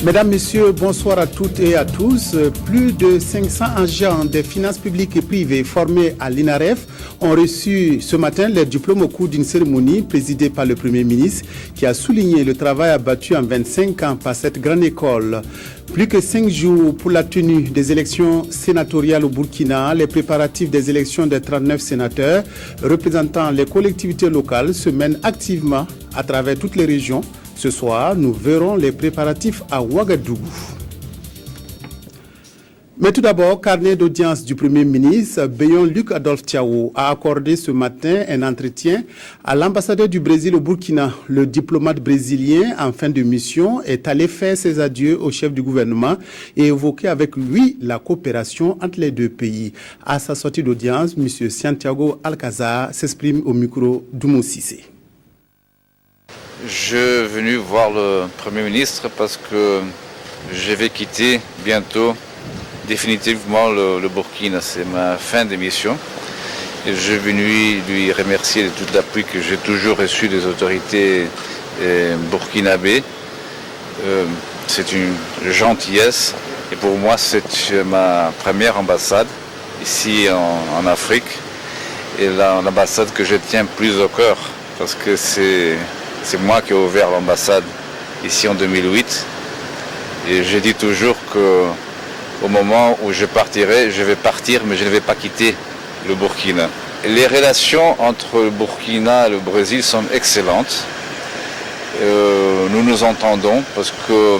Mesdames, Messieurs, bonsoir à toutes et à tous. Plus de 500 agents des finances publiques et privées formés à l'INAREF ont reçu ce matin leur diplôme au cours d'une cérémonie présidée par le Premier ministre qui a souligné le travail abattu en 25 ans par cette grande école. Plus que 5 jours pour la tenue des élections sénatoriales au Burkina, les préparatifs des élections des 39 sénateurs représentant les collectivités locales se mènent activement à travers toutes les régions. Ce soir, nous verrons les préparatifs à Ouagadougou. Mais tout d'abord, carnet d'audience du Premier ministre, Béyon Luc Adolphe Thiaw a accordé ce matin un entretien à l'ambassadeur du Brésil au Burkina. Le diplomate brésilien en fin de mission est allé faire ses adieux au chef du gouvernement et évoquer avec lui la coopération entre les deux pays. À sa sortie d'audience, M. Santiago Alcazar s'exprime au micro d'Oumou Cissé. Je suis venu voir le Premier ministre parce que je vais quitter bientôt définitivement le Burkina. C'est ma fin de mission. Et je suis venu lui remercier de tout l'appui que j'ai toujours reçu des autorités burkinabées. C'est une gentillesse et pour moi c'est ma première ambassade ici en Afrique et l'ambassade que je tiens plus au cœur parce que c'est moi qui ai ouvert l'ambassade ici en 2008 et je dis toujours qu'au moment où je partirai, je vais partir mais je ne vais pas quitter le Burkina. Les relations entre le Burkina et le Brésil sont excellentes. Nous nous entendons parce que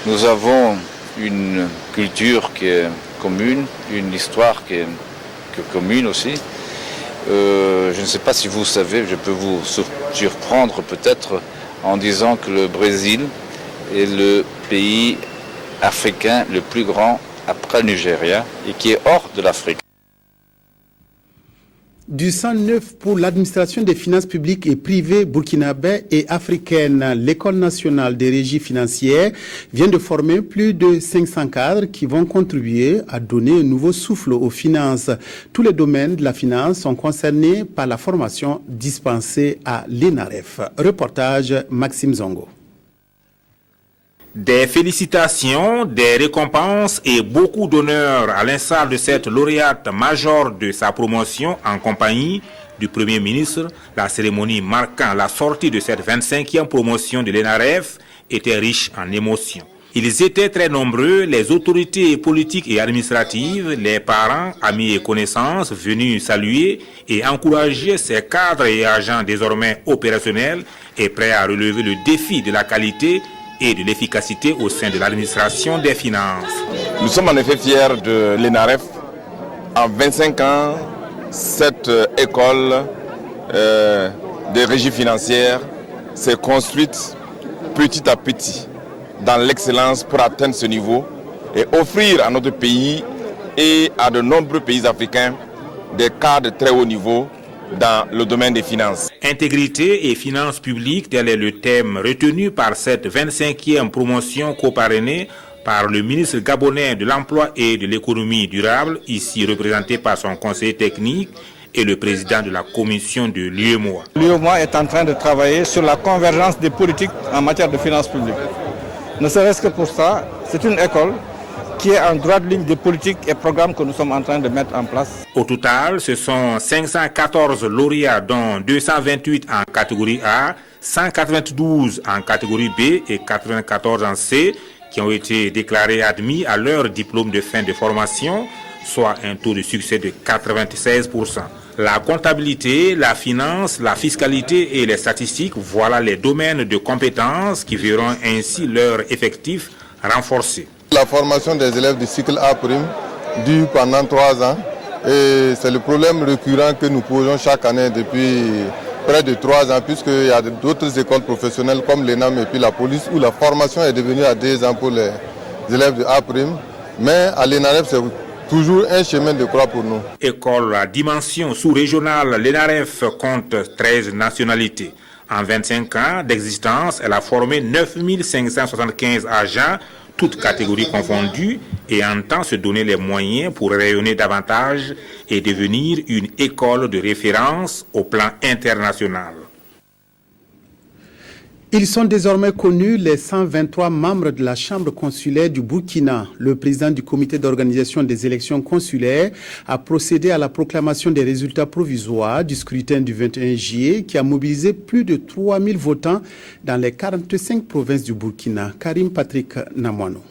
nous avons une culture qui est commune, une histoire qui est commune aussi. Je ne sais pas si vous savez, je peux vous surprendre peut-être en disant que le Brésil est le pays africain le plus grand après le Nigeria et qui est hors de l'Afrique. Du 109 pour l'administration des finances publiques et privées burkinabè et africaines, l'École nationale des régies financières vient de former plus de 500 cadres qui vont contribuer à donner un nouveau souffle aux finances. Tous les domaines de la finance sont concernés par la formation dispensée à l'INAREF. Reportage Maxime Zongo. Des félicitations, des récompenses et beaucoup d'honneurs à l'instar de cette lauréate majeure de sa promotion en compagnie du Premier ministre. La cérémonie marquant la sortie de cette 25e promotion de l'INAREF était riche en émotions. Ils étaient très nombreux, les autorités politiques et administratives, les parents, amis et connaissances venus saluer et encourager ces cadres et agents désormais opérationnels et prêts à relever le défi de la qualité et de l'efficacité au sein de l'administration des finances. Nous sommes en effet fiers de l'INAREF. En 25 ans, cette école des régies financières s'est construite petit à petit dans l'excellence pour atteindre ce niveau et offrir à notre pays et à de nombreux pays africains des cadres de très haut niveau dans le domaine des finances. Intégrité et finances publiques, tel est le thème retenu par cette 25e promotion coparrainée par le ministre gabonais de l'Emploi et de l'Économie durable, ici représenté par son conseiller technique et le président de la commission de l'UEMOA. L'UEMOA est en train de travailler sur la convergence des politiques en matière de finances publiques. Ne serait-ce que pour ça, c'est une école qui est en droite ligne des politiques et programmes que nous sommes en train de mettre en place. Au total, ce sont 514 lauréats, dont 228 en catégorie A, 192 en catégorie B et 94 en C, qui ont été déclarés admis à leur diplôme de fin de formation, soit un taux de succès de 96%. La comptabilité, la finance, la fiscalité et les statistiques, voilà les domaines de compétences qui verront ainsi leur effectif renforcé. La formation des élèves du cycle A' dure pendant 3 ans et c'est le problème récurrent que nous posons chaque année depuis près de 3 ans puisqu'il y a d'autres écoles professionnelles comme l'ENAM et puis la police où la formation est devenue à 2 ans pour les élèves de A'. Mais à l'INAREF, c'est toujours un chemin de croix pour nous. École à dimension sous-régionale, l'INAREF compte 13 nationalités. En 25 ans d'existence, elle a formé 9575 agents, toutes catégories confondues, et entend se donner les moyens pour rayonner davantage et devenir une école de référence au plan international. Ils sont désormais connus, les 123 membres de la Chambre consulaire du Burkina. Le président du comité d'organisation des élections consulaires a procédé à la proclamation des résultats provisoires du scrutin du 21 juillet qui a mobilisé plus de 3000 votants dans les 45 provinces du Burkina. Karim Patrick Namouano.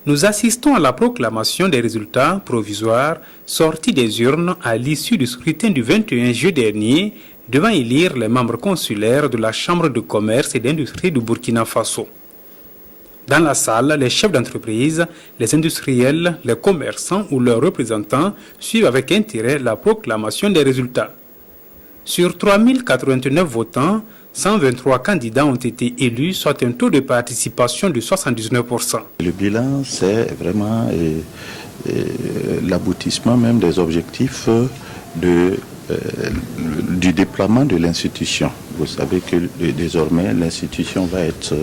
Nous assistons à la proclamation des résultats provisoires sortis des urnes à l'issue du scrutin du 21 juillet dernier, devant élire les membres consulaires de la Chambre de commerce et d'industrie du Burkina Faso. Dans la salle, les chefs d'entreprise, les industriels, les commerçants ou leurs représentants suivent avec intérêt la proclamation des résultats. Sur 3089 votants, 123 candidats ont été élus, soit un taux de participation de 79%. Le bilan, c'est vraiment l'aboutissement même des objectifs du déploiement de l'institution. Vous savez que désormais, l'institution va être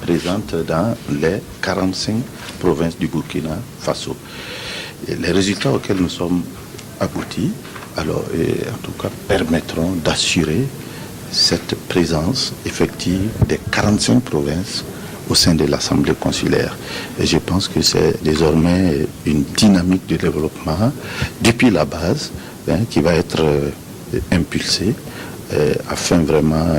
présente dans les 45 provinces du Burkina Faso. Et les résultats auxquels nous sommes aboutis, alors, en tout cas, permettront d'assurer cette présence effective des 45 provinces au sein de l'Assemblée consulaire. Et je pense que c'est désormais une dynamique de développement depuis la base qui va être impulsée afin vraiment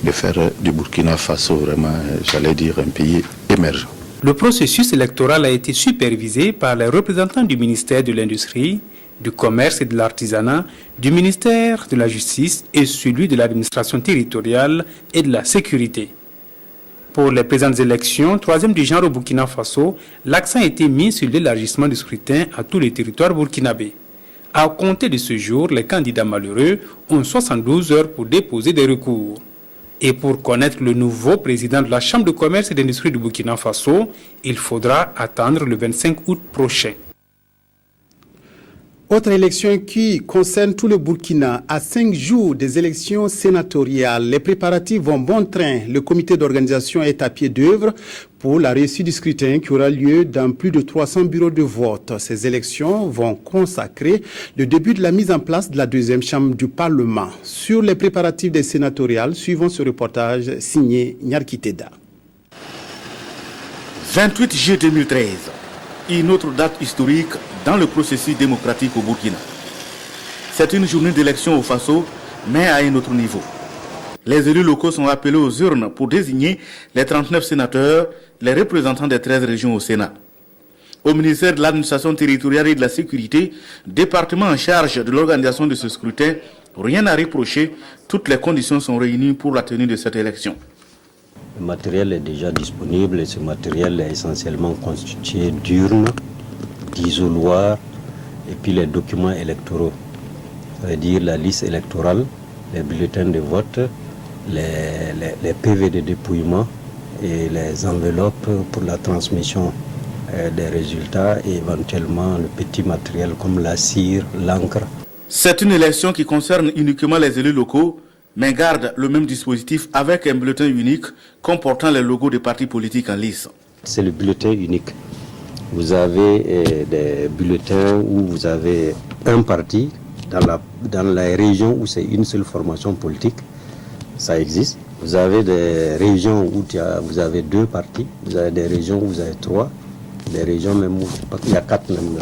de faire du Burkina Faso vraiment, j'allais dire, un pays émergent. Le processus électoral a été supervisé par les représentants du ministère de l'Industrie, du Commerce et de l'Artisanat, du ministère de la Justice et celui de l'administration territoriale et de la sécurité. Pour les présentes élections, troisième du genre au Burkina Faso, l'accent a été mis sur l'élargissement du scrutin à tous les territoires burkinabés. À compter de ce jour, les candidats malheureux ont 72 heures pour déposer des recours. Et pour connaître le nouveau président de la Chambre de commerce et d'industrie du Burkina Faso, il faudra attendre le 25 août prochain. Autre élection qui concerne tout le Burkina. À 5 jours des élections sénatoriales, les préparatifs vont bon train. Le comité d'organisation est à pied d'œuvre pour la réussite du scrutin qui aura lieu dans plus de 300 bureaux de vote. Ces élections vont consacrer le début de la mise en place de la deuxième chambre du Parlement. Sur les préparatifs des sénatoriales, suivons ce reportage signé Nyarkiteda. 28 juillet 2013. Une autre date historique dans le processus démocratique au Burkina. C'est une journée d'élection au Faso, mais à un autre niveau. Les élus locaux sont appelés aux urnes pour désigner les 39 sénateurs, les représentants des 13 régions au Sénat. Au ministère de l'administration territoriale et de la sécurité, département en charge de l'organisation de ce scrutin, rien à reprocher, toutes les conditions sont réunies pour la tenue de cette élection. Le matériel est déjà disponible et ce matériel est essentiellement constitué d'urnes, d'isoloirs et puis les documents électoraux. Ça veut dire la liste électorale, les bulletins de vote, les PV de dépouillement et les enveloppes pour la transmission des résultats et éventuellement le petit matériel comme la cire, l'encre. C'est une élection qui concerne uniquement les élus locaux, mais garde le même dispositif avec un bulletin unique comportant les logos des partis politiques en lice. C'est le bulletin unique. Vous avez des bulletins où vous avez un parti dans la région où c'est une seule formation politique, ça existe. Vous avez des régions où vous avez 2 partis, vous avez des régions où vous avez 3, des régions même où il y a 4 même.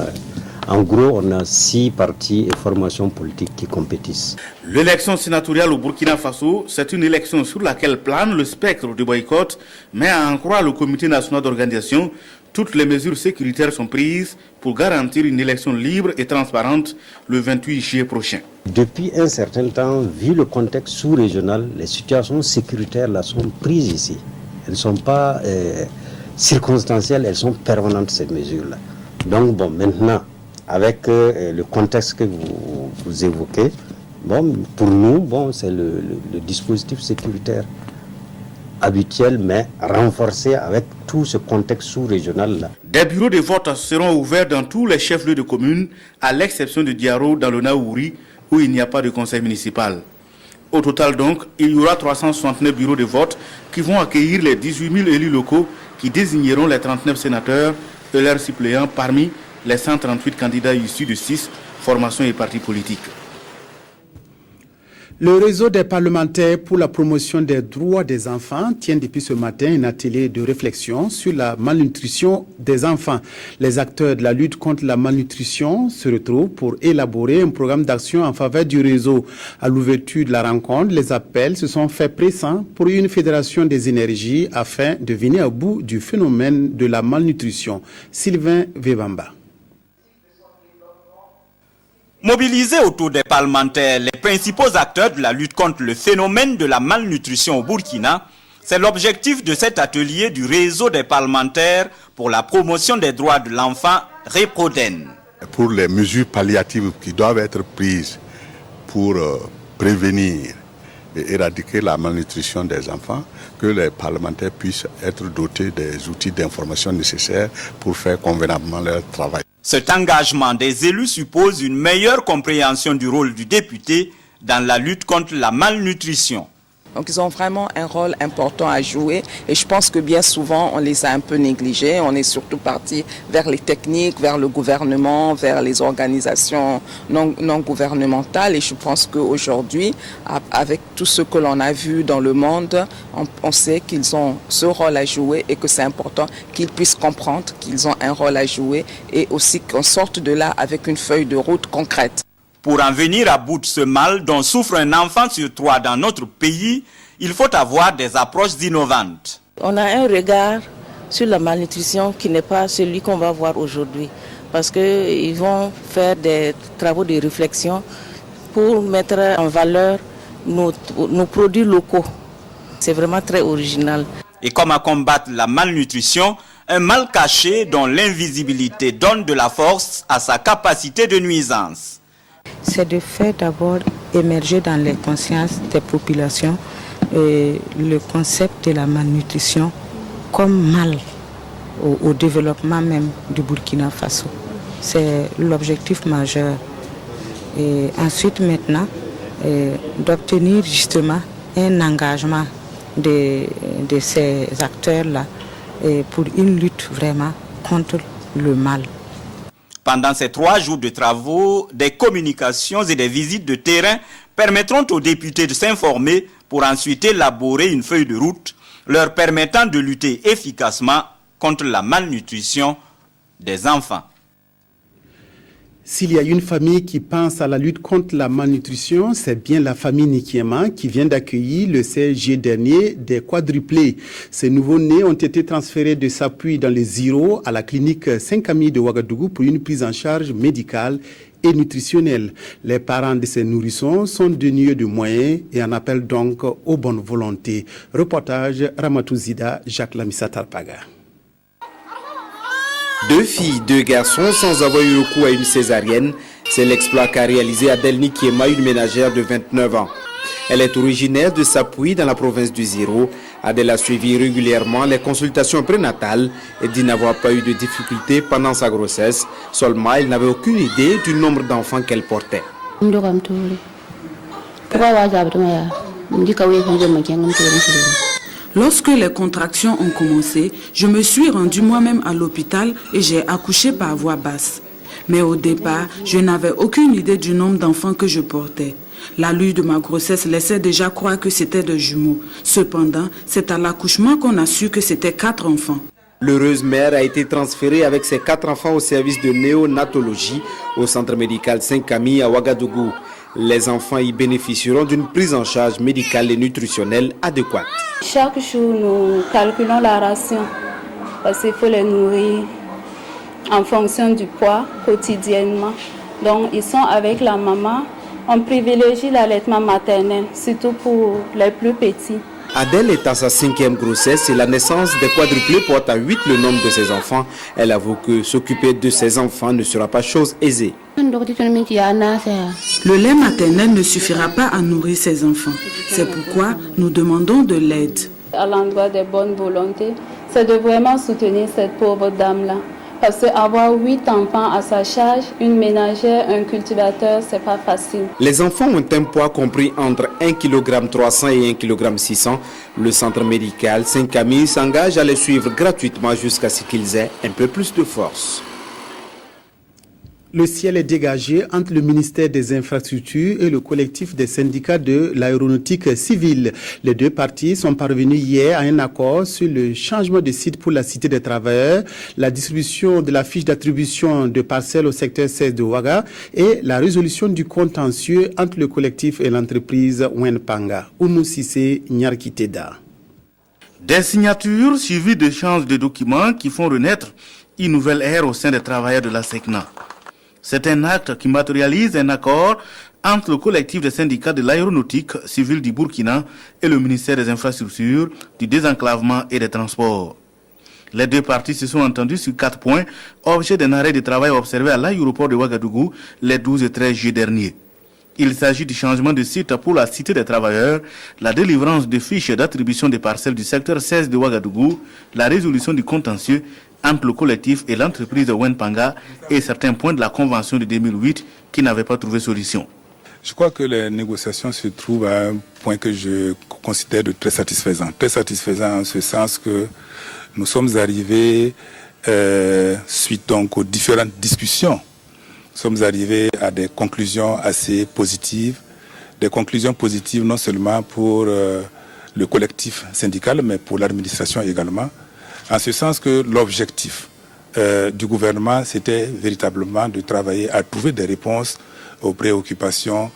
En gros, on a 6 partis et formations politiques qui compétissent. L'élection sénatoriale au Burkina Faso, c'est une élection sur laquelle plane le spectre du boycott, mais à en croire le comité national d'organisation, toutes les mesures sécuritaires sont prises pour garantir une élection libre et transparente le 28 juillet prochain. Depuis un certain temps, vu le contexte sous-régional, les situations sécuritaires là sont prises ici. Elles ne sont pas circonstancielles, elles sont permanentes, ces mesures-là. Donc bon, maintenant, avec le contexte que vous évoquez, bon, pour nous, bon, c'est le dispositif sécuritaire habituel, mais renforcé avec tout ce contexte sous-régional-là. Des bureaux de vote seront ouverts dans tous les chefs-lieux de communes, à l'exception de Diaro dans le Naouri, où il n'y a pas de conseil municipal. Au total donc, il y aura 369 bureaux de vote qui vont accueillir les 18 000 élus locaux qui désigneront les 39 sénateurs et leurs suppléants parmi les 138 candidats issus de 6 formations et partis politiques. Le réseau des parlementaires pour la promotion des droits des enfants tient depuis ce matin un atelier de réflexion sur la malnutrition des enfants. Les acteurs de la lutte contre la malnutrition se retrouvent pour élaborer un programme d'action en faveur du réseau. À l'ouverture de la rencontre, les appels se sont faits pressants pour une fédération des énergies afin de venir à bout du phénomène de la malnutrition. Sylvain Vebamba. Mobilisés autour des parlementaires, les principaux acteurs de la lutte contre le phénomène de la malnutrition au Burkina, c'est l'objectif de cet atelier du réseau des parlementaires pour la promotion des droits de l'enfant, REPRODEN. Pour les mesures palliatives qui doivent être prises pour prévenir et éradiquer la malnutrition des enfants, que les parlementaires puissent être dotés des outils d'information nécessaires pour faire convenablement leur travail. Cet engagement des élus suppose une meilleure compréhension du rôle du député dans la lutte contre la malnutrition. Donc ils ont vraiment un rôle important à jouer et je pense que bien souvent on les a un peu négligés. On est surtout parti vers les techniques, vers le gouvernement, vers les organisations non gouvernementales et je pense qu'aujourd'hui, avec tout ce que l'on a vu dans le monde, on sait qu'ils ont ce rôle à jouer et que c'est important qu'ils puissent comprendre qu'ils ont un rôle à jouer et aussi qu'on sorte de là avec une feuille de route concrète. Pour en venir à bout de ce mal dont souffre un enfant sur 3 dans notre pays, il faut avoir des approches innovantes. On a un regard sur la malnutrition qui n'est pas celui qu'on va voir aujourd'hui. Parce qu'ils vont faire des travaux de réflexion pour mettre en valeur nos produits locaux. C'est vraiment très original. Et comment combattre la malnutrition, un mal caché dont l'invisibilité donne de la force à sa capacité de nuisance. C'est de faire d'abord émerger dans les consciences des populations le concept de la malnutrition comme mal au développement même du Burkina Faso. C'est l'objectif majeur. Et ensuite maintenant, d'obtenir justement un engagement de ces acteurs-là pour une lutte vraiment contre le mal. Pendant ces 3 jours de travaux, des communications et des visites de terrain permettront aux députés de s'informer pour ensuite élaborer une feuille de route leur permettant de lutter efficacement contre la malnutrition des enfants. S'il y a une famille qui pense à la lutte contre la malnutrition, c'est bien la famille Nikiema qui vient d'accueillir le 16 juillet dernier des quadruplés. Ces nouveaux-nés ont été transférés de Sapui dans les Ziro à la clinique Saint-Camille de Ouagadougou pour une prise en charge médicale et nutritionnelle. Les parents de ces nourrissons sont dénués de moyens et en appellent donc aux bonnes volontés. Reportage Ramatou Zida, Jacques Lamissa Tarpaga. 2 filles, 2 garçons sans avoir eu recours à une césarienne, c'est l'exploit qu'a réalisé Adèle Nikiema, une ménagère de 29 ans. Elle est originaire de Sapui dans la province du Ziro. Adèle a suivi régulièrement les consultations prénatales et dit n'avoir pas eu de difficultés pendant sa grossesse. Seulement, elle n'avait aucune idée du nombre d'enfants qu'elle portait. Lorsque les contractions ont commencé, je me suis rendue moi-même à l'hôpital et j'ai accouché par voix basse. Mais au départ, je n'avais aucune idée du nombre d'enfants que je portais. L'allure de ma grossesse laissait déjà croire que c'était des jumeaux. Cependant, c'est à l'accouchement qu'on a su que c'était 4 enfants. L'heureuse mère a été transférée avec ses 4 enfants au service de néonatologie au centre médical Saint-Camille à Ouagadougou. Les enfants y bénéficieront d'une prise en charge médicale et nutritionnelle adéquate. Chaque jour, nous calculons la ration parce qu'il faut les nourrir en fonction du poids quotidiennement. Donc, ils sont avec la maman. On privilégie l'allaitement maternel, surtout pour les plus petits. Adèle est à sa 5e grossesse et la naissance des quadruplés porte à 8 le nombre de ses enfants. Elle avoue que s'occuper de ses enfants ne sera pas chose aisée. Le lait maternel ne suffira pas à nourrir ses enfants. C'est pourquoi nous demandons de l'aide. À l'endroit des bonnes volontés, c'est de vraiment soutenir cette pauvre dame-là. Parce qu'avoir 8 enfants à sa charge, une ménagère, un cultivateur, c'est pas facile. Les enfants ont un poids compris entre 1,3 kg et 1,6 kg. Le centre médical Saint-Camille s'engage à les suivre gratuitement jusqu'à ce qu'ils aient un peu plus de force. Le ciel est dégagé entre le ministère des Infrastructures et le collectif des syndicats de l'aéronautique civile. Les deux parties sont parvenues hier à un accord sur le changement de site pour la Cité des Travailleurs, la distribution de la fiche d'attribution de parcelles au secteur 16 de Ouaga et la résolution du contentieux entre le collectif et l'entreprise Wenpanga. Oumou Sissé Nyarkiteda. Des signatures suivies d'échanges de documents qui font renaître une nouvelle ère au sein des travailleurs de la SECNA. C'est un acte qui matérialise un accord entre le collectif des syndicats de l'aéronautique civile du Burkina et le ministère des Infrastructures, du désenclavement et des Transports. Les deux parties se sont entendues sur 4 points, objet d'un arrêt de travail observé à l'aéroport de Ouagadougou les 12 et 13 juillet dernier. Il s'agit du changement de site pour la Cité des Travailleurs, la délivrance de fiches d'attribution des parcelles du secteur 16 de Ouagadougou, la résolution du contentieux entre le collectif et l'entreprise de Wenpanga et certains points de la convention de 2008 qui n'avaient pas trouvé solution. Je crois que les négociations se trouvent à un point que je considère de très satisfaisant. Très satisfaisant en ce sens que nous sommes arrivés, suite donc aux différentes discussions, nous sommes arrivés à des conclusions assez positives. Des conclusions positives non seulement pour le collectif syndical, mais pour l'administration également. En ce sens que l'objectif du gouvernement, c'était véritablement de travailler à trouver des réponses aux préoccupations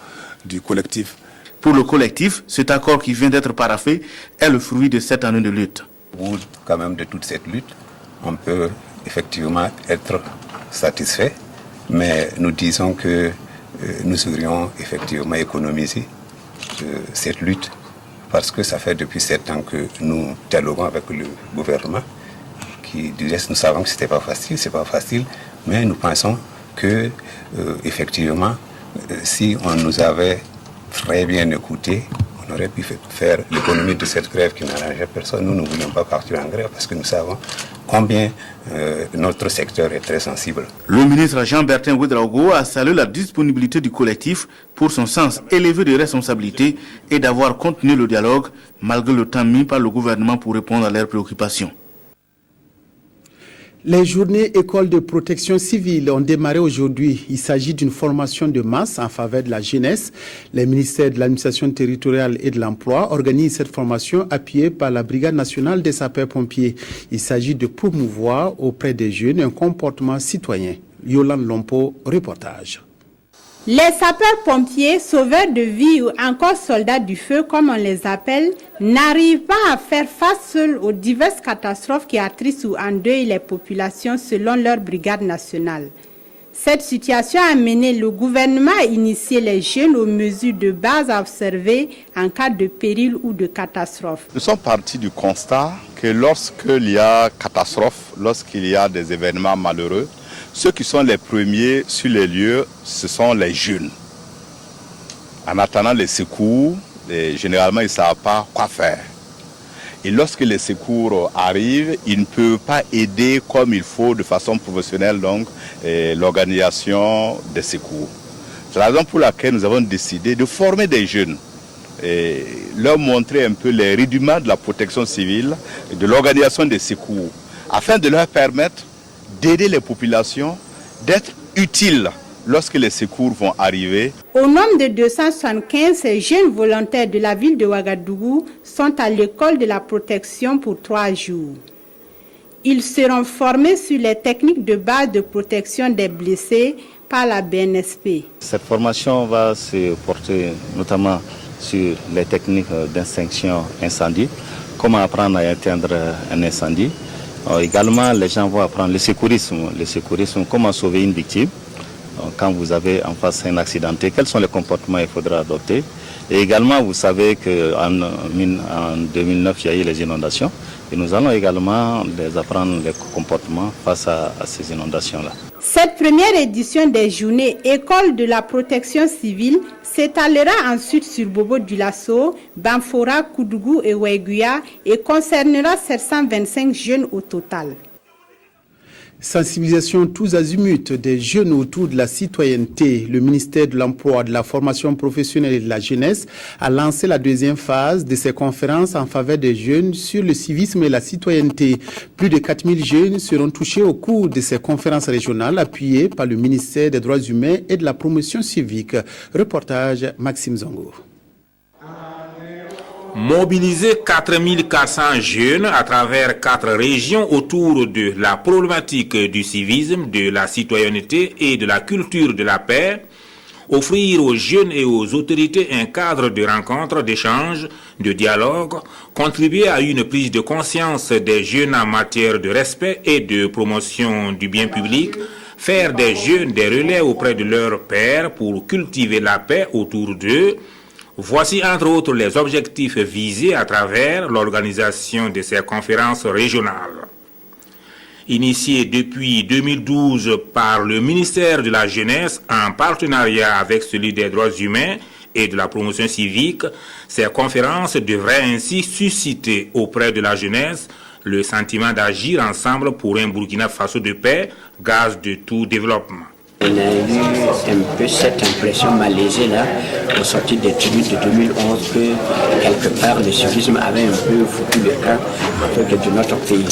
du collectif. Pour le collectif, cet accord qui vient d'être paraphé est le fruit de 7 années de lutte. Au bout quand même de toute cette lutte, on peut effectivement être satisfait, mais nous disons que nous aurions effectivement économisé cette lutte parce que ça fait depuis 7 ans que nous dialoguons avec le gouvernement. Du reste, nous savons que c'est pas facile, mais nous pensons que effectivement, si on nous avait très bien écouté, on aurait pu faire l'économie de cette grève qui n'arrangeait personne. Nous ne voulions pas partir en grève parce que nous savons combien notre secteur est très sensible. Le ministre Jean-Bertin Ouedraogo a salué la disponibilité du collectif pour son sens élevé de responsabilité et d'avoir continué le dialogue malgré le temps mis par le gouvernement pour répondre à leurs préoccupations. Les journées écoles de protection civile ont démarré aujourd'hui. Il s'agit d'une formation de masse en faveur de la jeunesse. Les ministères de l'administration territoriale et de l'emploi organisent cette formation appuyée par la Brigade nationale des sapeurs-pompiers. Il s'agit de promouvoir auprès des jeunes un comportement citoyen. Yolande Lompo, reportage. Les sapeurs-pompiers, sauveurs de vie ou encore soldats du feu, comme on les appelle, n'arrivent pas à faire face seuls aux diverses catastrophes qui attristent ou endeuillent les populations selon leur brigade nationale. Cette situation a mené le gouvernement à initier les jeunes aux mesures de base à observer en cas de péril ou de catastrophe. Nous sommes partis du constat que lorsqu'il y a catastrophe, lorsqu'il y a des événements malheureux, ceux qui sont les premiers sur les lieux, ce sont les jeunes. En attendant les secours, généralement, ils ne savent pas quoi faire. Et lorsque les secours arrivent, ils ne peuvent pas aider comme il faut de façon professionnelle donc l'organisation des secours. C'est la raison pour laquelle nous avons décidé de former des jeunes et leur montrer un peu les rudiments de la protection civile et de l'organisation des secours, afin de leur permettre d'aider les populations, d'être utiles lorsque les secours vont arriver. Au nombre de 275, ces jeunes volontaires de la ville de Ouagadougou sont à l'école de la protection pour 3 jours. Ils seront formés sur les techniques de base de protection des blessés par la BNSP. Cette formation va se porter notamment sur les techniques d'extinction incendie, comment apprendre à éteindre un incendie. Également, les gens vont apprendre le secourisme, comment sauver une victime. Quand vous avez en face un accidenté, quels sont les comportements qu'il faudra adopter. Et également, vous savez qu'en 2009, il y a eu les inondations. Et nous allons également les apprendre les comportements face à ces inondations-là. Cette première édition des journées École de la protection civile s'étalera ensuite sur Bobo Dioulasso, Banfora, Koudougou et Ouéguia et concernera 725 jeunes au total. Sensibilisation tous azimuts des jeunes autour de la citoyenneté. Le ministère de l'Emploi, de la formation professionnelle et de la jeunesse a lancé la deuxième phase de ses conférences en faveur des jeunes sur le civisme et la citoyenneté. Plus de 4000 jeunes seront touchés au cours de ces conférences régionales appuyées par le ministère des Droits humains et de la promotion civique. Reportage Maxime Zongo. Mobiliser 4400 jeunes à travers 4 régions autour de la problématique du civisme, de la citoyenneté et de la culture de la paix, offrir aux jeunes et aux autorités un cadre de rencontre, d'échange, de dialogue, contribuer à une prise de conscience des jeunes en matière de respect et de promotion du bien public, faire des jeunes des relais auprès de leurs pairs pour cultiver la paix autour d'eux. Voici entre autres les objectifs visés à travers l'organisation de ces conférences régionales. Initiées depuis 2012 par le ministère de la Jeunesse en partenariat avec celui des Droits humains et de la promotion civique, ces conférences devraient ainsi susciter auprès de la jeunesse le sentiment d'agir ensemble pour un Burkina Faso de paix, gage de tout développement. On a eu un peu cette impression malaisée là, au sortir des tribus de 2011, que quelque part le civisme avait un peu foutu le camp en fait de notre pays.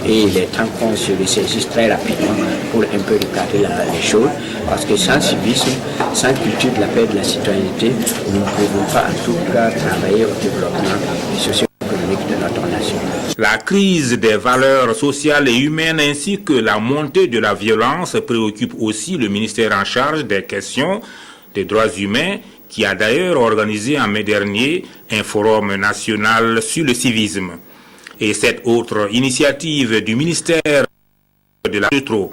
Et il est temps qu'on se ressaisisse très rapidement pour un peu regarder les choses, parce que sans civisme, sans culture de la paix et de la citoyenneté, nous ne pouvons pas en tout cas travailler au développement socio-économique de notre nation. La crise des valeurs sociales et humaines ainsi que la montée de la violence préoccupe aussi le ministère en charge des questions des droits humains, qui a d'ailleurs organisé en mai dernier un forum national sur le civisme. Et cette autre initiative du ministère de la Jutro.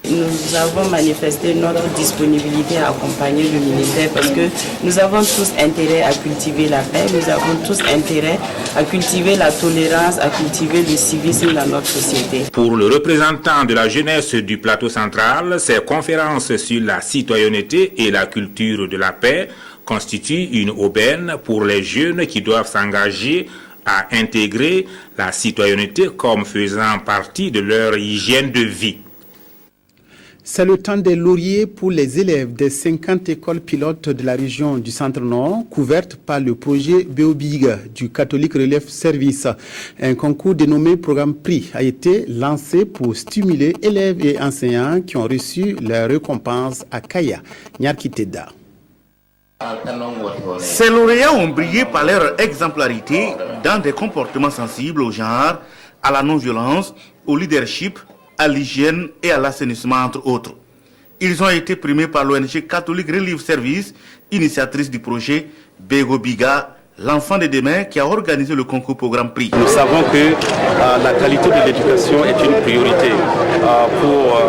Nous avons manifesté notre disponibilité à accompagner le ministère parce que nous avons tous intérêt à cultiver la paix, nous avons tous intérêt à cultiver la tolérance, à cultiver le civisme dans notre société. Pour le représentant de la jeunesse du plateau central, ces conférences sur la citoyenneté et la culture de la paix constituent une aubaine pour les jeunes qui doivent s'engager à intégrer la citoyenneté comme faisant partie de leur hygiène de vie. C'est le temps des lauriers pour les élèves des 50 écoles pilotes de la région du Centre-Nord, couvertes par le projet Beobiga du Catholic Relief Service. Un concours dénommé Programme Prix a été lancé pour stimuler élèves et enseignants qui ont reçu leur récompense à Kaya, Nyarkiteda. Ces lauréats ont brillé par leur exemplarité dans des comportements sensibles au genre, à la non-violence, au leadership, à l'hygiène et à l'assainissement, entre autres. Ils ont été primés par l'ONG Catholic Relief Service, initiatrice du projet Beobiga, l'enfant de demain, qui a organisé le concours Programme Prix. Nous savons que la qualité de l'éducation est une priorité pour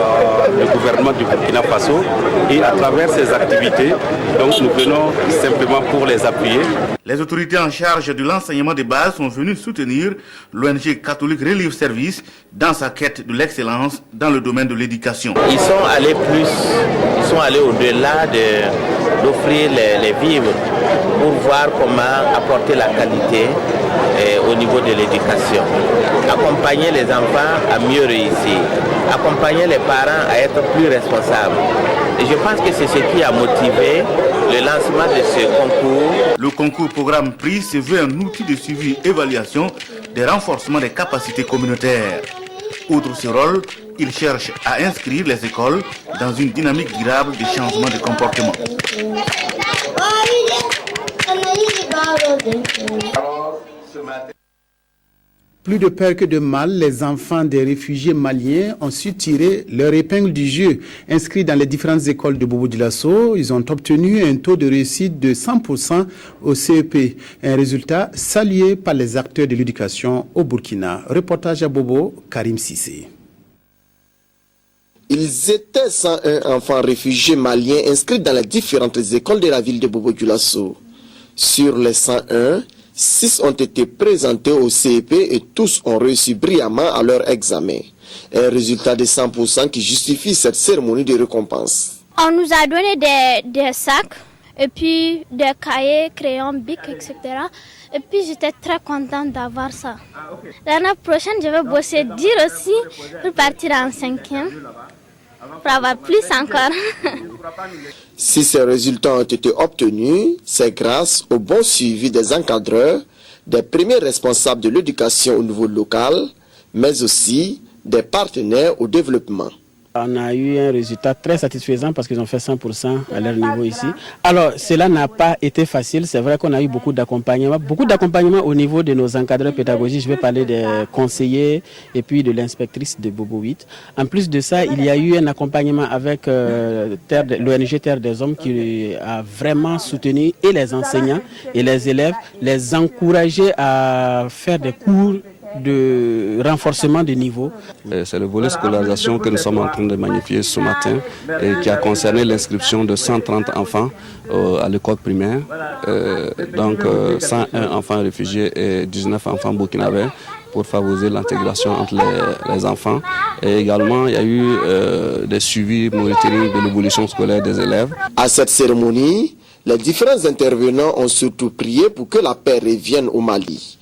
le gouvernement du Burkina Faso, et à travers ces activités, donc nous venons simplement pour les appuyer. Les autorités en charge de l'enseignement de base sont venues soutenir l'ONG Catholic Relief Service dans sa quête de l'excellence dans le domaine de l'éducation. Ils sont allés au-delà d'offrir les vivres pour voir comment apporter la qualité au niveau de l'éducation. Accompagner les enfants à mieux réussir, accompagner les parents à être plus responsables. Et je pense que c'est ce qui a motivé le lancement de ce concours. Le concours Programme Prix se veut un outil de suivi et évaluation des renforcements des capacités communautaires. Outre ce rôle, il cherche à inscrire les écoles dans une dynamique durable de changement de comportement. Plus de peur que de mal, les enfants des réfugiés maliens ont su tirer leur épingle du jeu. Inscrits dans les différentes écoles de Bobo-Dioulasso, ils ont obtenu un taux de réussite de 100% au CEP. Un résultat salué par les acteurs de l'éducation au Burkina. Reportage à Bobo, Karim Sissé. Ils étaient 101 enfants réfugiés maliens inscrits dans les différentes écoles de la ville de Bobo-Dioulasso. Sur les 101, 6 ont été présentés au CEP et tous ont réussi brillamment à leur examen. Un résultat de 100% qui justifie cette cérémonie de récompense. On nous a donné des sacs et puis des cahiers, crayons, bic, etc. Et puis j'étais très contente d'avoir ça. L'année prochaine, je vais bosser dur aussi pour partir en 5e, pour avoir plus encore. Si ces résultats ont été obtenus, c'est grâce au bon suivi des encadreurs, des premiers responsables de l'éducation au niveau local, mais aussi des partenaires au développement. On a eu un résultat très satisfaisant parce qu'ils ont fait 100% à leur niveau ici. Alors, cela n'a pas été facile. C'est vrai qu'on a eu beaucoup d'accompagnement au niveau de nos encadreurs pédagogiques. Je vais parler des conseillers et puis de l'inspectrice de Bobo 8. En plus de ça, il y a eu un accompagnement avec l'ONG Terre des Hommes qui a vraiment soutenu et les enseignants et les élèves, les encourager à faire des cours de renforcement des niveaux. C'est le volet scolarisation que nous sommes en train de magnifier ce matin et qui a concerné l'inscription de 130 enfants à l'école primaire, donc 101 enfants réfugiés et 19 enfants burkinabés pour favoriser l'intégration entre les enfants. Et également, il y a eu des suivis monitoring de l'évolution scolaire des élèves. À cette cérémonie, les différents intervenants ont surtout prié pour que la paix revienne au Mali.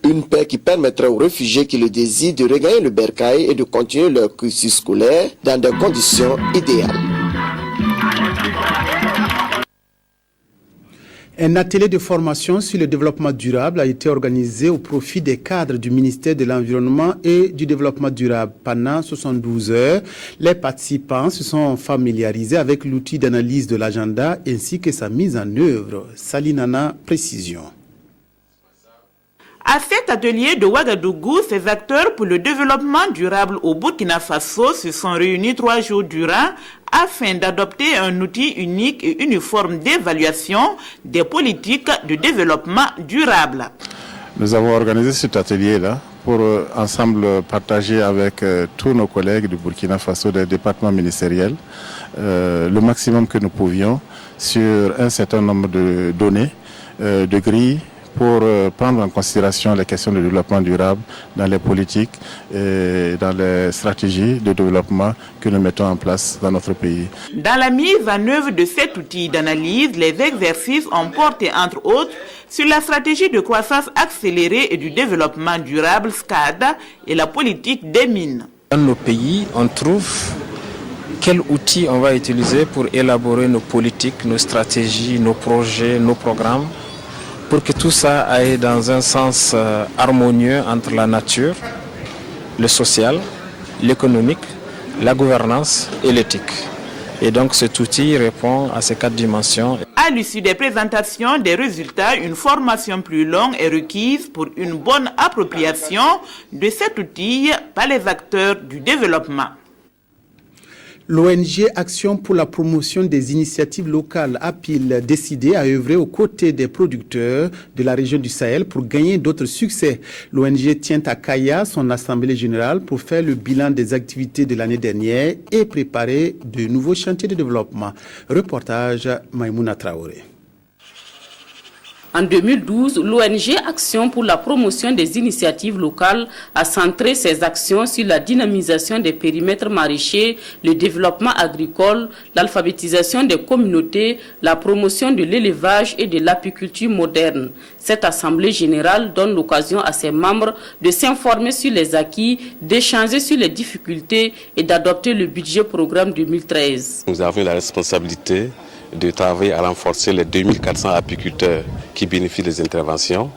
Une paix qui permettrait aux réfugiés qui le désirent de regagner le bercail et de continuer leur cursus scolaire dans des conditions idéales. Un atelier de formation sur le développement durable a été organisé au profit des cadres du ministère de l'Environnement et du Développement durable. Pendant 72 heures, les participants se sont familiarisés avec l'outil d'analyse de l'agenda ainsi que sa mise en œuvre. Salinana, précision. À cet atelier de Ouagadougou, ces acteurs pour le développement durable au Burkina Faso se sont réunis 3 jours durant afin d'adopter un outil unique et uniforme d'évaluation des politiques de développement durable. Nous avons organisé cet atelier-là pour ensemble partager avec tous nos collègues du Burkina Faso des départements ministériels le maximum que nous pouvions sur un certain nombre de données, de grilles, pour prendre en considération les questions de développement durable dans les politiques et dans les stratégies de développement que nous mettons en place dans notre pays. Dans la mise en œuvre de cet outil d'analyse, les exercices ont porté entre autres sur la stratégie de croissance accélérée et du développement durable SCAD et la politique des mines. Dans nos pays, on trouve quel outil on va utiliser pour élaborer nos politiques, nos stratégies, nos projets, nos programmes, pour que tout ça aille dans un sens harmonieux entre la nature, le social, l'économique, la gouvernance et l'éthique. Et donc cet outil répond à ces 4 dimensions. À l'issue des présentations des résultats, une formation plus longue est requise pour une bonne appropriation de cet outil par les acteurs du développement. L'ONG Action pour la promotion des initiatives locales a-t-il décidé à œuvrer aux côtés des producteurs de la région du Sahel pour gagner d'autres succès. L'ONG tient à Kaya son assemblée générale pour faire le bilan des activités de l'année dernière et préparer de nouveaux chantiers de développement. Reportage Maïmouna Traoré. En 2012, l'ONG Action pour la promotion des initiatives locales a centré ses actions sur la dynamisation des périmètres maraîchers, le développement agricole, l'alphabétisation des communautés, la promotion de l'élevage et de l'apiculture moderne. Cette assemblée générale donne l'occasion à ses membres de s'informer sur les acquis, d'échanger sur les difficultés et d'adopter le budget programme 2013. Nous avons la responsabilité de travailler à renforcer les 2400 apiculteurs qui bénéficient des interventions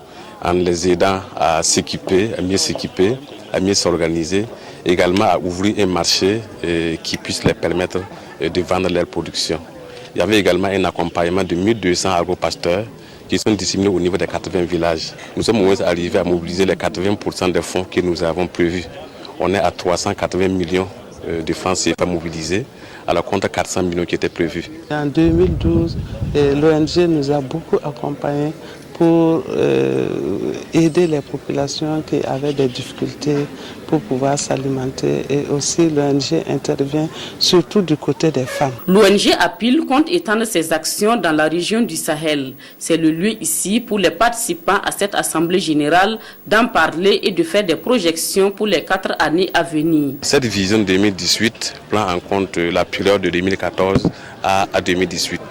en les aidant à s'équiper, à mieux s'organiser, également à ouvrir un marché qui puisse leur permettre de vendre leur production. Il y avait également un accompagnement de 1200 agropasteurs qui sont disséminés au niveau des 80 villages. Nous sommes arrivés à mobiliser les 80% des fonds que nous avons prévus. On est à 380 millions de francs CFA mobilisés, alors contre 400 millions qui étaient prévus. En 2012, l'ONG nous a beaucoup accompagnés pour aider les populations qui avaient des difficultés pour pouvoir s'alimenter, et aussi l'ONG intervient surtout du côté des femmes. L'ONG APIL compte étendre ses actions dans la région du Sahel. C'est le lieu ici pour les participants à cette assemblée générale d'en parler et de faire des projections pour les 4 années à venir. Cette vision 2018 prend en compte la période de 2014 à 2018.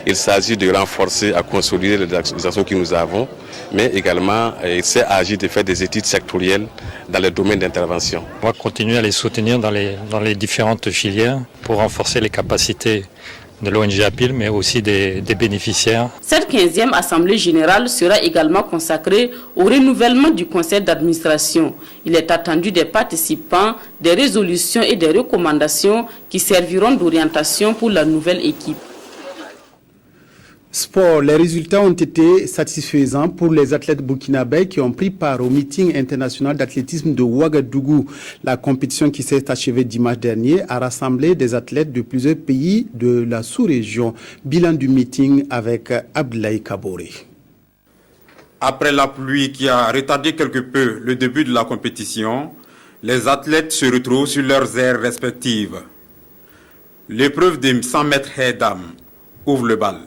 Il s'agit de renforcer, à consolider les actions que nous avons, mais également il s'agit de faire des études sectorielles dans les domaines d'intervention. On va continuer à les soutenir dans les différentes filières pour renforcer les capacités de l'ONG APIL, mais aussi des bénéficiaires. Cette 15e Assemblée générale sera également consacrée au renouvellement du conseil d'administration. Il est attendu des participants, des résolutions et des recommandations qui serviront d'orientation pour la nouvelle équipe. Sport, les résultats ont été satisfaisants pour les athlètes burkinabés qui ont pris part au meeting international d'athlétisme de Ouagadougou. La compétition qui s'est achevée dimanche dernier a rassemblé des athlètes de plusieurs pays de la sous-région. Bilan du meeting avec Abdoulaye Kaboré. Après la pluie qui a retardé quelque peu le début de la compétition, les athlètes se retrouvent sur leurs aires respectives. L'épreuve des 100 mètres haies dames ouvre le bal.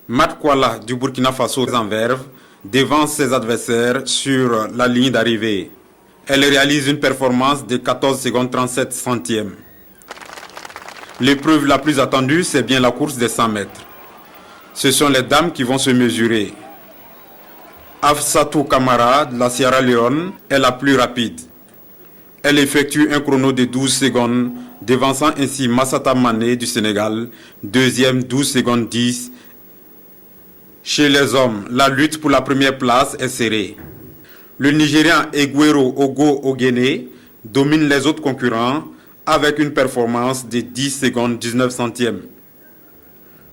Mat Kuala du Burkina Faso en verve devance ses adversaires sur la ligne d'arrivée. Elle réalise une performance de 14 secondes 37 centièmes. L'épreuve la plus attendue, c'est bien la course des 100 mètres. Ce sont les dames qui vont se mesurer. Afsatou Kamara de la Sierra Leone est la plus rapide. Elle effectue un chrono de 12 secondes, devançant ainsi Massata Mané du Sénégal, deuxième 12 secondes 10. Chez les hommes, la lutte pour la première place est serrée. Le Nigérian Eguero Ogo Ogene domine les autres concurrents avec une performance de 10 secondes 19 centièmes.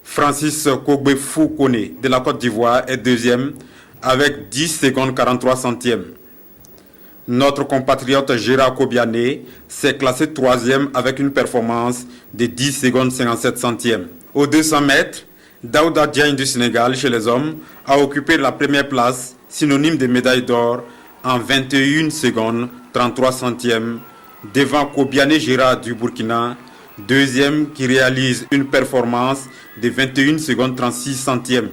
Francis Kogbefu Kone de la Côte d'Ivoire est deuxième avec 10 secondes 43 centièmes. Notre compatriote Gérard Kobiane s'est classé troisième avec une performance de 10 secondes 57 centièmes. Aux 200 mètres, Daouda Diagne du Sénégal chez les hommes a occupé la première place, synonyme de médaille d'or, en 21 secondes 33 centièmes, devant Kobiane Gérard du Burkina, deuxième qui réalise une performance de 21 secondes 36 centièmes.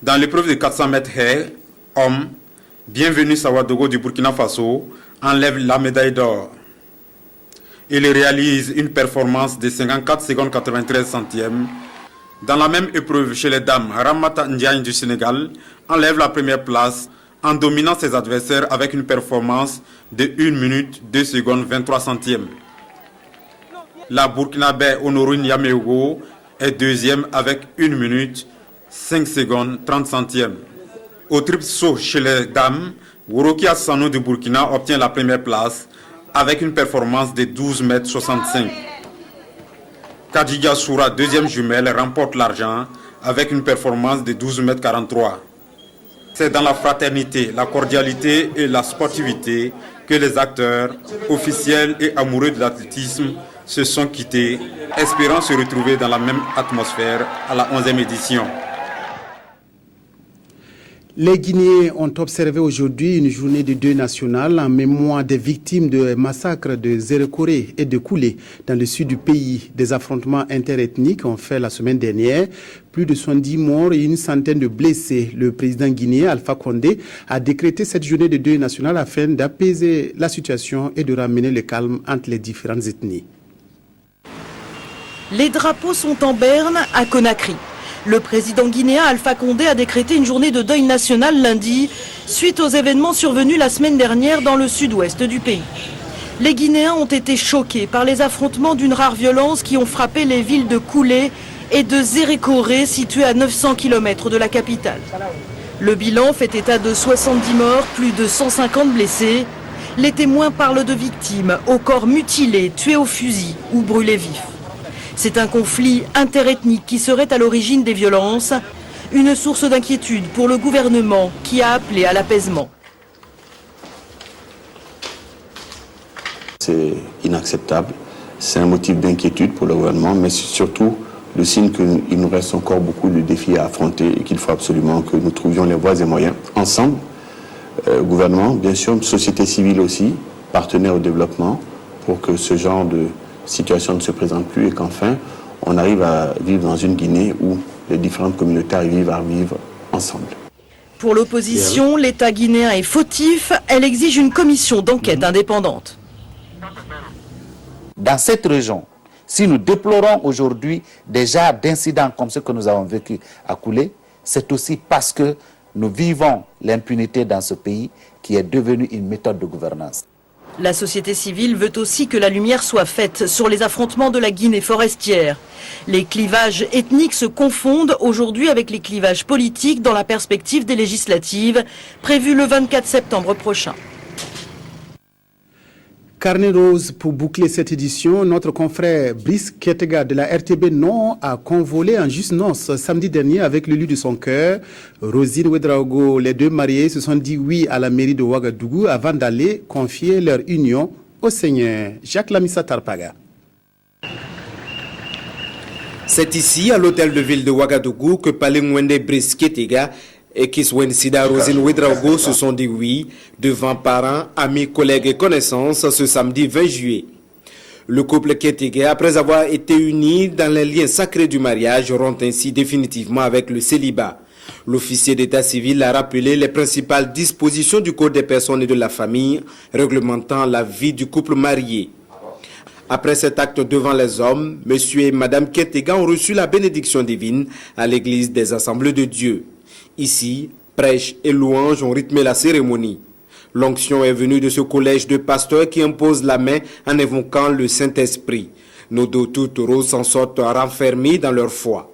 Dans l'épreuve de 400 mètres haies, homme, Bienvenu Sawadogo du Burkina Faso enlève la médaille d'or. Il réalise une performance de 54 secondes 93 centièmes. Dans la même épreuve chez les dames, Ramata Ndiaye du Sénégal enlève la première place en dominant ses adversaires avec une performance de 1 minute 2 secondes 23 centièmes. La Burkinabé Honorine Yameogo est deuxième avec 1 minute 5 secondes 30 centièmes. Au triple saut chez les dames, Worokia Sano du Burkina obtient la première place avec une performance de 12 mètres 65. Kadija Soura, deuxième jumelle, remporte l'argent avec une performance de 12 mètres 43. C'est dans la fraternité, la cordialité et la sportivité que les acteurs, officiels et amoureux de l'athlétisme se sont quittés, espérant se retrouver dans la même atmosphère à la 11e édition. Les Guinéens ont observé aujourd'hui une journée de deuil national en mémoire des victimes de massacres de Zérekoré et de Koulé dans le sud du pays. Des affrontements interethniques ont fait la semaine dernière. Plus de 70 morts et une centaine de blessés. Le président guinéen Alpha Condé a décrété cette journée de deuil national afin d'apaiser la situation et de ramener le calme entre les différentes ethnies. Les drapeaux sont en berne à Conakry. Le président guinéen Alpha Condé a décrété une journée de deuil national lundi, suite aux événements survenus la semaine dernière dans le sud-ouest du pays. Les Guinéens ont été choqués par les affrontements d'une rare violence qui ont frappé les villes de Koulé et de Zérekoré, situées à 900 km de la capitale. Le bilan fait état de 70 morts, plus de 150 blessés. Les témoins parlent de victimes au corps mutilés, tués au fusil ou brûlés vifs. C'est un conflit interethnique qui serait à l'origine des violences, une source d'inquiétude pour le gouvernement qui a appelé à l'apaisement. C'est inacceptable, c'est un motif d'inquiétude pour le gouvernement, mais c'est surtout le signe qu'il nous reste encore beaucoup de défis à affronter et qu'il faut absolument que nous trouvions les voies et moyens ensemble, gouvernement, bien sûr, société civile aussi, partenaires au développement, pour que ce genre de situation ne se présente plus et qu'enfin on arrive à vivre dans une Guinée où les différentes communautés arrivent à vivre ensemble. Pour l'opposition, l'État guinéen est fautif. Elle exige une commission d'enquête indépendante. Dans cette région, Si nous déplorons aujourd'hui des genres d'incidents comme ce que nous avons vécu à Koulé, c'est aussi parce que nous vivons l'impunité dans ce pays qui est devenue une méthode de gouvernance. La société civile veut aussi que la lumière soit faite sur les affrontements de la Guinée forestière. Les clivages ethniques se confondent aujourd'hui avec les clivages politiques dans la perspective des législatives prévues le 24 septembre prochain. Carnet rose pour boucler cette édition. Notre confrère Brice Ketega de la RTB Non a convolé en juste noces samedi dernier avec l'élu de son cœur, Rosine Ouedraogo. Les deux mariés se sont dit oui à la mairie de Ouagadougou avant d'aller confier leur union au Seigneur. Jacques Lamissa Tarpaga. C'est ici, à l'hôtel de ville de Ouagadougou, que Palingwende Brice Ketega et Kiswen Sida Rosine Ouedraogo se sont dit oui devant parents, amis, collègues et connaissances ce samedi 20 juillet. Le couple Ketega, après avoir été unis dans les liens sacrés du mariage, rompt ainsi définitivement avec le célibat. L'officier d'état civil a rappelé les principales dispositions du Code des personnes et de la famille réglementant la vie du couple marié. Après cet acte devant les hommes, monsieur et madame Ketega ont reçu la bénédiction divine à l'église des Assemblées de Dieu. Ici, prêches et louanges ont rythmé la cérémonie. L'onction est venue de ce collège de pasteurs qui impose la main en évoquant le Saint-Esprit. Nos deux tourtereaux s'en sortent renfermés dans leur foi.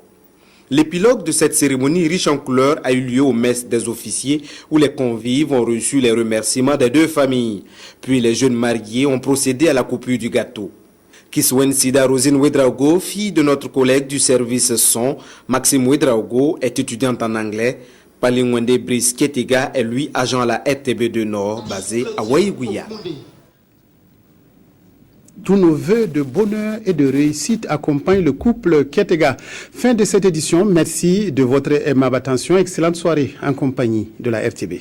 L'épilogue de cette cérémonie riche en couleurs a eu lieu aux messes des officiers où les convives ont reçu les remerciements des deux familles. Puis les jeunes mariés ont procédé à la coupure du gâteau. Kiswen Sida Rosine Ouedraogo, fille de notre collègue du service son, Maxime Ouedraogo, est étudiante en anglais. Palingwende Brice Ketega est lui agent à la RTB2 Nord, basé à Waïgouya. Tous nos vœux de bonheur et de réussite accompagnent le couple Ketega. Fin de cette édition. Merci de votre aimable attention. Excellente soirée en compagnie de la RTB.